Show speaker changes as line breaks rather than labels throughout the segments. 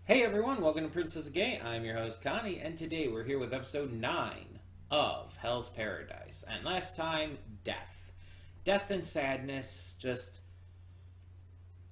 Hey everyone, welcome to Princess Game. I'm your host Connie, and today we're here with episode 9 of Hell's Paradise. And last time, death. Death and sadness,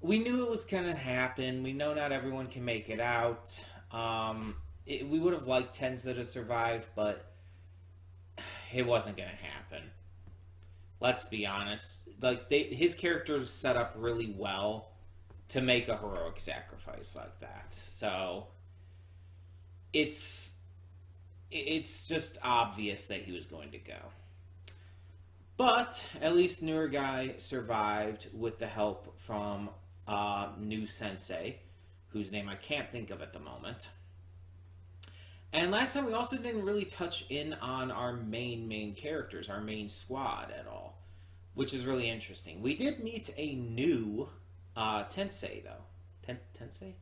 we knew it was going to happen. We know not everyone can make it out. We would have liked Tenza to survive, but it wasn't going to happen. Let's be honest. His character is set up really well to make a heroic sacrifice like that. So it's just obvious that he was going to go. But at least newer guy survived with the help from new sensei, whose name I can't think of at the moment. And last time we also didn't really touch in on our main characters, our main squad at all, which is really interesting. We did meet a new Tensei, though. Tensei?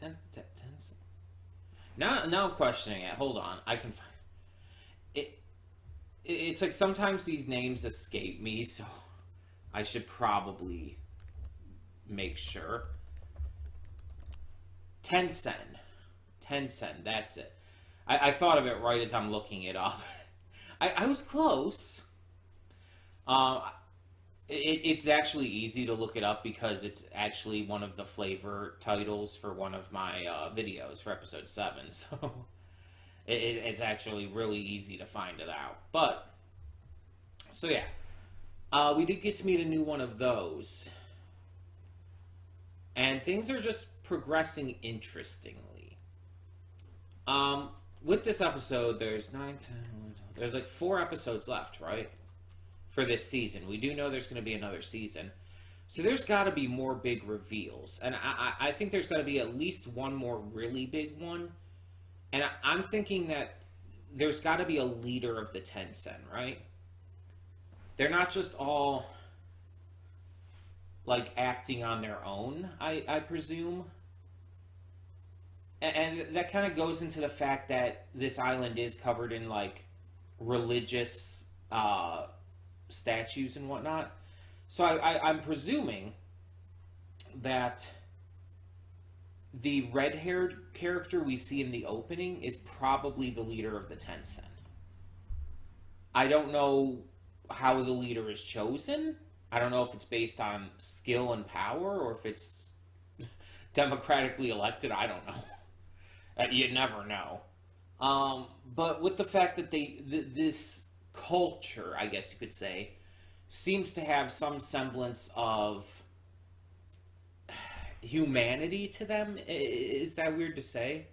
Tensei? Now I'm questioning it. Hold on. I can find it. It's like sometimes these names escape me, so I should probably make sure. Tensen, that's it. I thought of it right as I'm looking it up. I was close. It's actually easy to look it up because it's actually one of the flavor titles for one of my videos for episode 7. So it's actually really easy to find it out. But, so yeah. We did get to meet a new one of those. And things are just progressing interestingly. With this episode, there's 9, 10, 11, 12, there's like 4 episodes left, right? For this season. We do know there's going to be another season. So there's got to be more big reveals. And I think there's got to be at least one more really big one. And I'm thinking that there's got to be a leader of the Tensen, right? They're not just all like acting on their own, I presume. And that kind of goes into the fact that this island is covered in like religious statues and whatnot. So I'm presuming that the red-haired character we see in the opening is probably the leader of the Tensen. I don't know how the leader is chosen. I don't know if it's based on skill and power or if it's democratically elected. I don't know. You never know. But with the fact that this culture, I guess you could say, seems to have some semblance of humanity to them. Is that weird to say?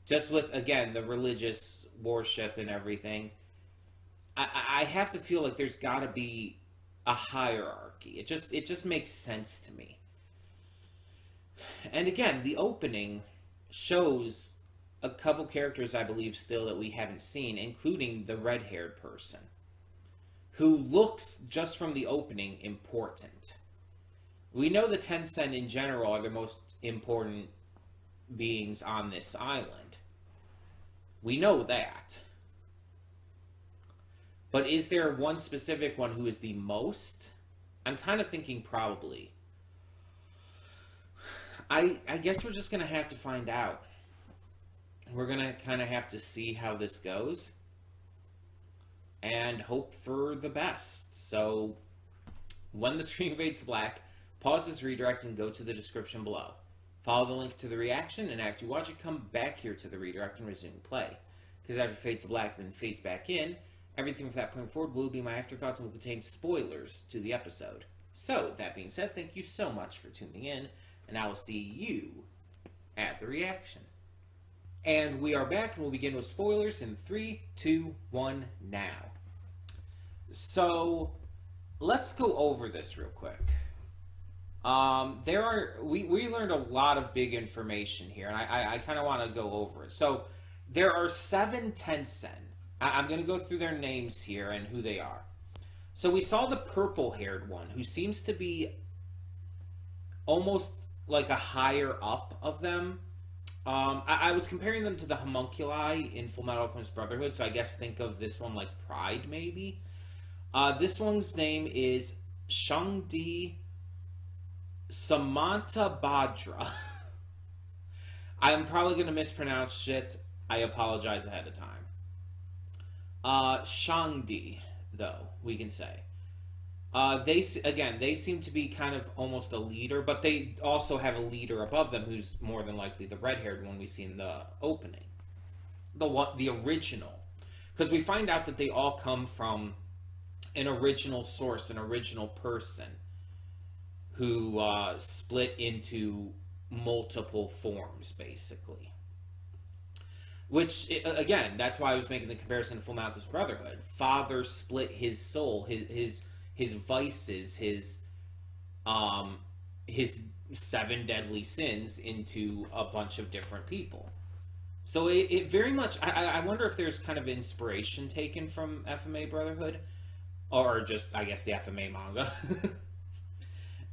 Just with, again, the religious worship and everything, I have to feel like there's got to be a hierarchy. It just makes sense to me. And again, the opening shows a couple characters, I believe, still that we haven't seen, including the red-haired person, who looks, just from the opening, important. We know the Tensen in general are the most important beings on this island. We know that. But is there one specific one who is the most? I'm kind of thinking probably. I guess we're just going to have to find out. We're going to kind of have to see how this goes and hope for the best. So when the screen fades to black, pause this redirect and go to the description below. Follow the link to the reaction, and after you watch it, come back here to the redirect and resume play. Because after it fades to black then fades back in, everything from that point forward will be my afterthoughts and will contain spoilers to the episode. So, that being said, thank you so much for tuning in, and I will see you at the reaction. And we are back, and we'll begin with spoilers in 3, 2, 1, now. So, let's go over this real quick. We learned a lot of big information here, and I kind of want to go over it. So, there are 7 Tensen. I'm going to go through their names here and who they are. So, we saw the purple-haired one, who seems to be almost like a higher up of them. I was comparing them to the homunculi in Fullmetal Alchemist Brotherhood, so I guess think of this one like Pride, maybe. This one's name is Shangdi Samanta Bhadra. I'm probably going to mispronounce shit. I apologize ahead of time. Shangdi, though, we can say. They seem to be kind of almost a leader, but they also have a leader above them who's more than likely the red-haired one we see in the opening, the original, because we find out that they all come from an original source, an original person who split into multiple forms, basically. Which, again, that's why I was making the comparison to Full Metal Brotherhood. Father split his soul, his vices, his 7 deadly sins into a bunch of different people. So it very much, I wonder if there's kind of inspiration taken from FMA Brotherhood, or just, I guess, the FMA manga.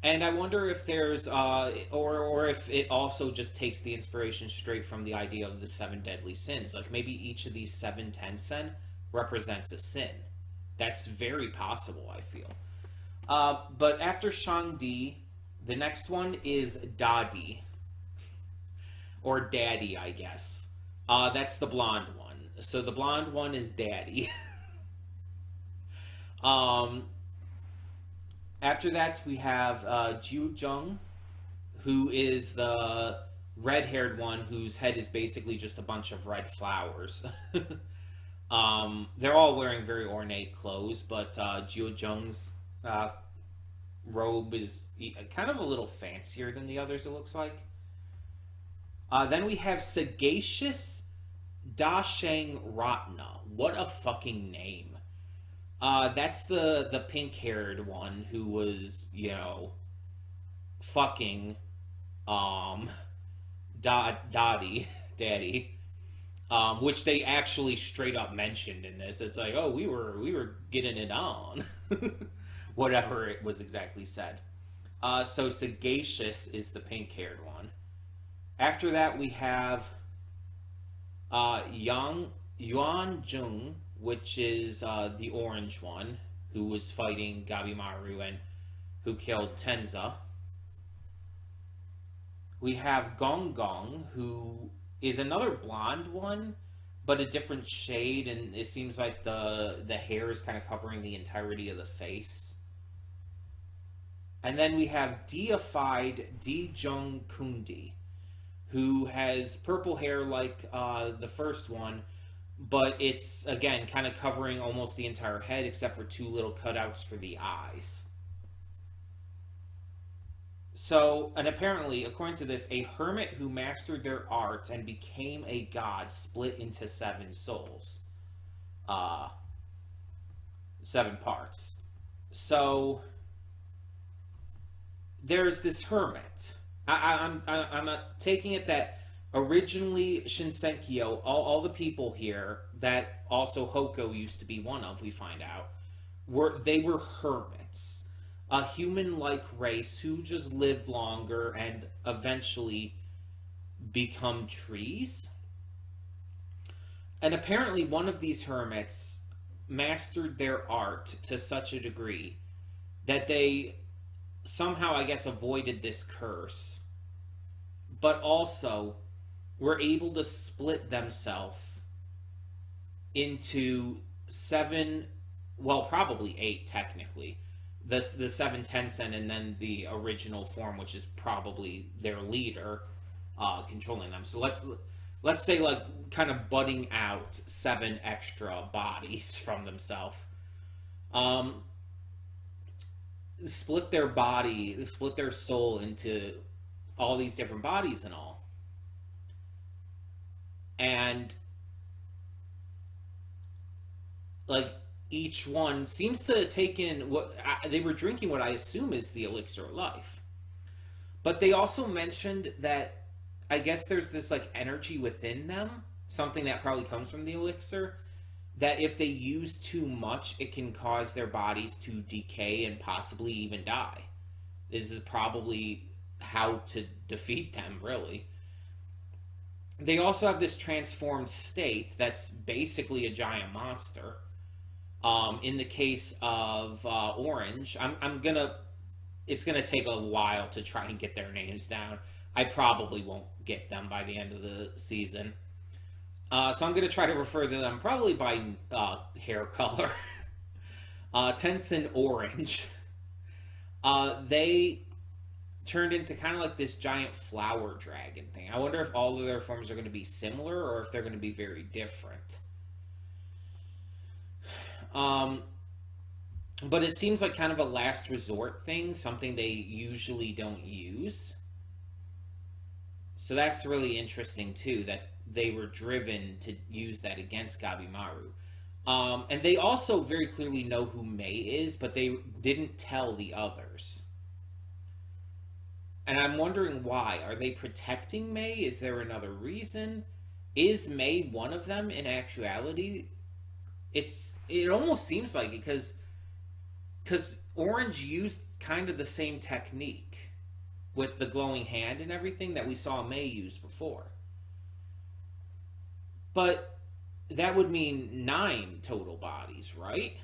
And I wonder if there's, or if it also just takes the inspiration straight from the idea of the 7 deadly sins. Like maybe each of these 7 tensen represents a sin. That's very possible, I feel. But after Shangdi, the next one is Dadi. Or Daddy, I guess. That's the blonde one. So the blonde one is Daddy. After that, we have Jiu Jung, who is the red-haired one whose head is basically just a bunch of red flowers. They're all wearing very ornate clothes, but Jiu Jung's robe is kind of a little fancier than the others, it looks like. Then we have Sagacious Dashang Ratna. What a fucking name. That's the pink-haired one who was, fucking, Daddy, which they actually straight up mentioned in this. It's like, oh, we were getting it on. Whatever it was exactly said. So Sagacious is the pink-haired one. After that, we have Yuan Jung, which is the orange one, who was fighting Gabimaru and who killed Tenza. We have Gong Gong, who is another blonde one, but a different shade, and it seems like the hair is kind of covering the entirety of the face. And then we have deified Di Jung Kundi, who has purple hair like the first one, but it's, again, kind of covering almost the entire head except for 2 little cutouts for the eyes. So, and apparently, according to this, a hermit who mastered their arts and became a god split into 7 souls. 7 parts. So, there's this hermit. I'm taking it that originally Shinsenkyo, all the people here that also Hoko used to be one of, we find out, were hermits, a human-like race who just lived longer and eventually become trees. And apparently one of these hermits mastered their art to such a degree that they somehow, I guess, avoided this curse, but also were able to split themselves into 7, well, probably 8 technically. The 7 tensen and then the original form, which is probably their leader, controlling them. So let's say, like, kind of budding out 7 extra bodies from themselves. Split their soul into all these different bodies and all. And, like, each one seems to take in they were drinking what I assume is the elixir of life. But they also mentioned that I guess there's this, like, energy within them, something that probably comes from the elixir, that if they use too much, it can cause their bodies to decay and possibly even die. This is probably how to defeat them, really. They also have this transformed state that's basically a giant monster. In the case of Orange, it's gonna take a while to try and get their names down, I probably won't get them by the end of the season. So I'm going to try to refer to them probably by hair color. Tensen Orange. They turned into kind of like this giant flower dragon thing. I wonder if all of their forms are going to be similar or if they're going to be very different. But it seems like kind of a last resort thing, something they usually don't use. So that's really interesting too, that they were driven to use that against Gabimaru. And they also very clearly know who Mei is, but they didn't tell the others. And I'm wondering why. Are they protecting Mei? Is there another reason? Is Mei one of them in actuality? It almost seems like it because Orange used kind of the same technique with the glowing hand and everything that we saw Mei use before. But that would mean 9 total bodies, right?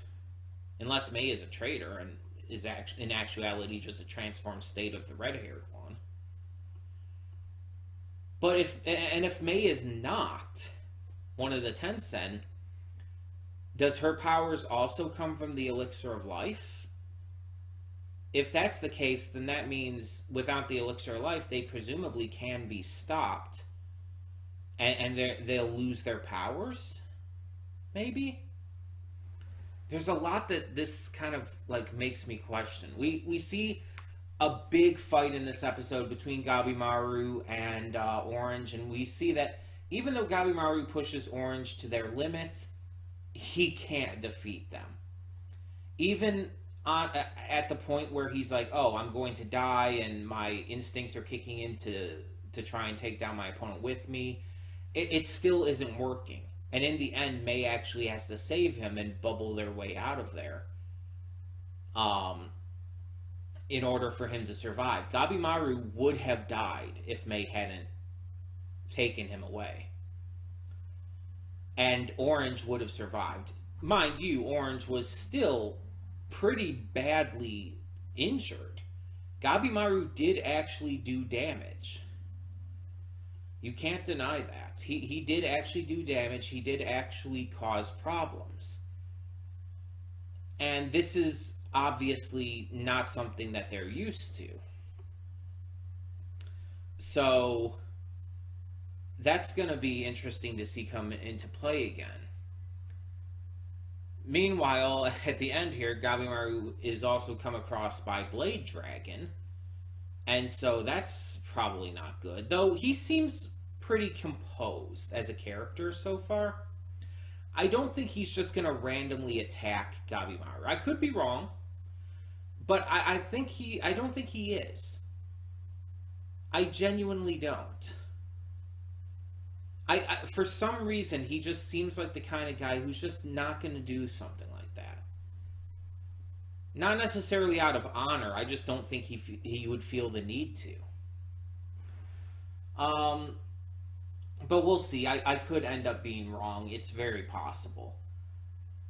Unless Mei is a traitor and is in actuality just a transformed state of the red-haired one. But if Mei is not one of the Tensen, does her powers also come from the elixir of life? If that's the case, then that means without the elixir of life, they presumably can be stopped, and they'll lose their powers. Maybe. There's a lot that this kind of like makes me question. We see a big fight in this episode between Gabimaru and Orange, and we see that even though Gabimaru pushes Orange to their limit, he can't defeat them. Even at the point where he's like, "Oh, I'm going to die," and my instincts are kicking in to try and take down my opponent with me, it still isn't working. And in the end, Mei actually has to save him and bubble their way out of there. In order for him to survive. Gabimaru would have died if Mei hadn't taken him away. And Orange would have survived. Mind you, Orange was still pretty badly injured. Gabimaru did actually do damage. You can't deny that. He did actually do damage. He did actually cause problems. And this is obviously not something that they're used to. So that's going to be interesting to see come into play again. Meanwhile, at the end here, Gabimaru is also come across by Blade Dragon. And so that's probably not good. Though he seems pretty composed as a character so far. I don't think he's just going to randomly attack Gabimaru. I could be wrong. But I don't think he is. I genuinely don't. For some reason, he just seems like the kind of guy who's just not going to do something like that. Not necessarily out of honor. I just don't think he would feel the need to. But we'll see. I could end up being wrong. It's very possible.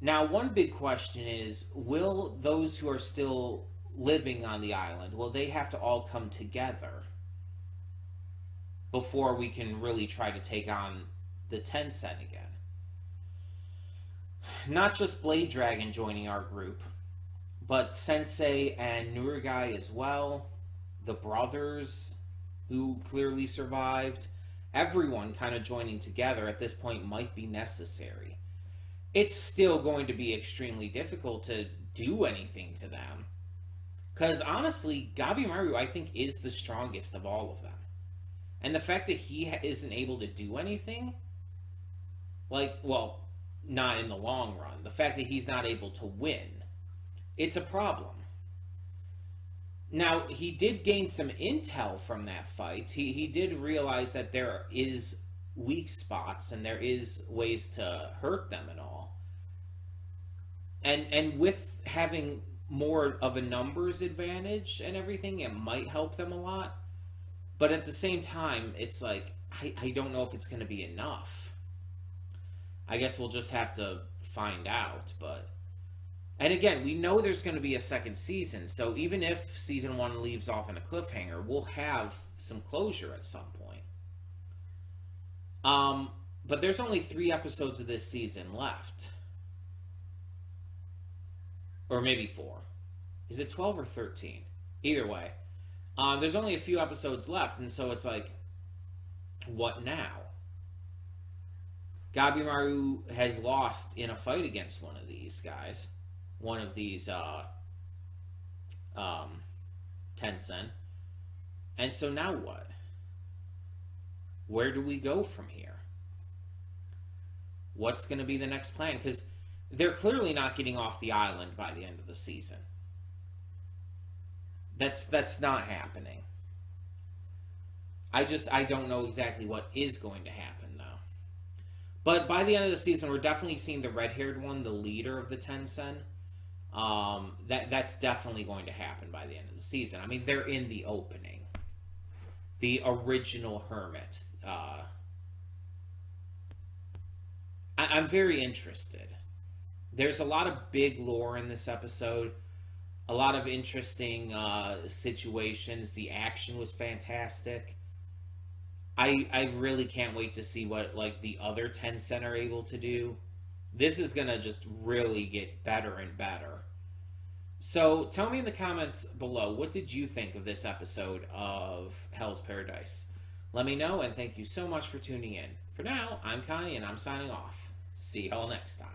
Now, one big question is, will those who are still living on the island, will they have to all come together before we can really try to take on the Tensen again? Not just Blade Dragon joining our group, but Sensei and Nurugai as well, the brothers who clearly survived, everyone kind of joining together at this point might be necessary. It's still going to be extremely difficult to do anything to them. Because honestly, Gabimaru, I think, is the strongest of all of them. And the fact that he isn't able to do anything, not in the long run, the fact that he's not able to win, it's a problem. Now, he did gain some intel from that fight. He did realize that there is weak spots and there is ways to hurt them and all. And with having more of a numbers advantage and everything, it might help them a lot. But at the same time, it's like, I don't know if it's going to be enough. I guess we'll just have to find out, but And again, we know there's going to be a second season, so even if season 1 leaves off in a cliffhanger, we'll have some closure at some point. But there's only 3 episodes of this season left. Or maybe 4. Is it 12 or 13? Either way. There's only a few episodes left, and so it's like, what now? Gabimaru has lost in a fight against one of these guys. One of these Tencent. And so now what? Where do we go from here? What's going to be the next plan? Because they're clearly not getting off the island by the end of the season. That's not happening. I don't know exactly what is going to happen, though. But by the end of the season, we're definitely seeing the red-haired one, the leader of the Tencent. That's definitely going to happen by the end of the season. I mean, they're in the opening. The original Hermit. I'm very interested. There's a lot of big lore in this episode. A lot of interesting situations. The action was fantastic. I really can't wait to see what like the other Tencent are able to do. This is going to just really get better and better. So tell me in the comments below, what did you think of this episode of Hell's Paradise? Let me know, and thank you so much for tuning in. For now, I'm Connie, and I'm signing off. See y'all next time.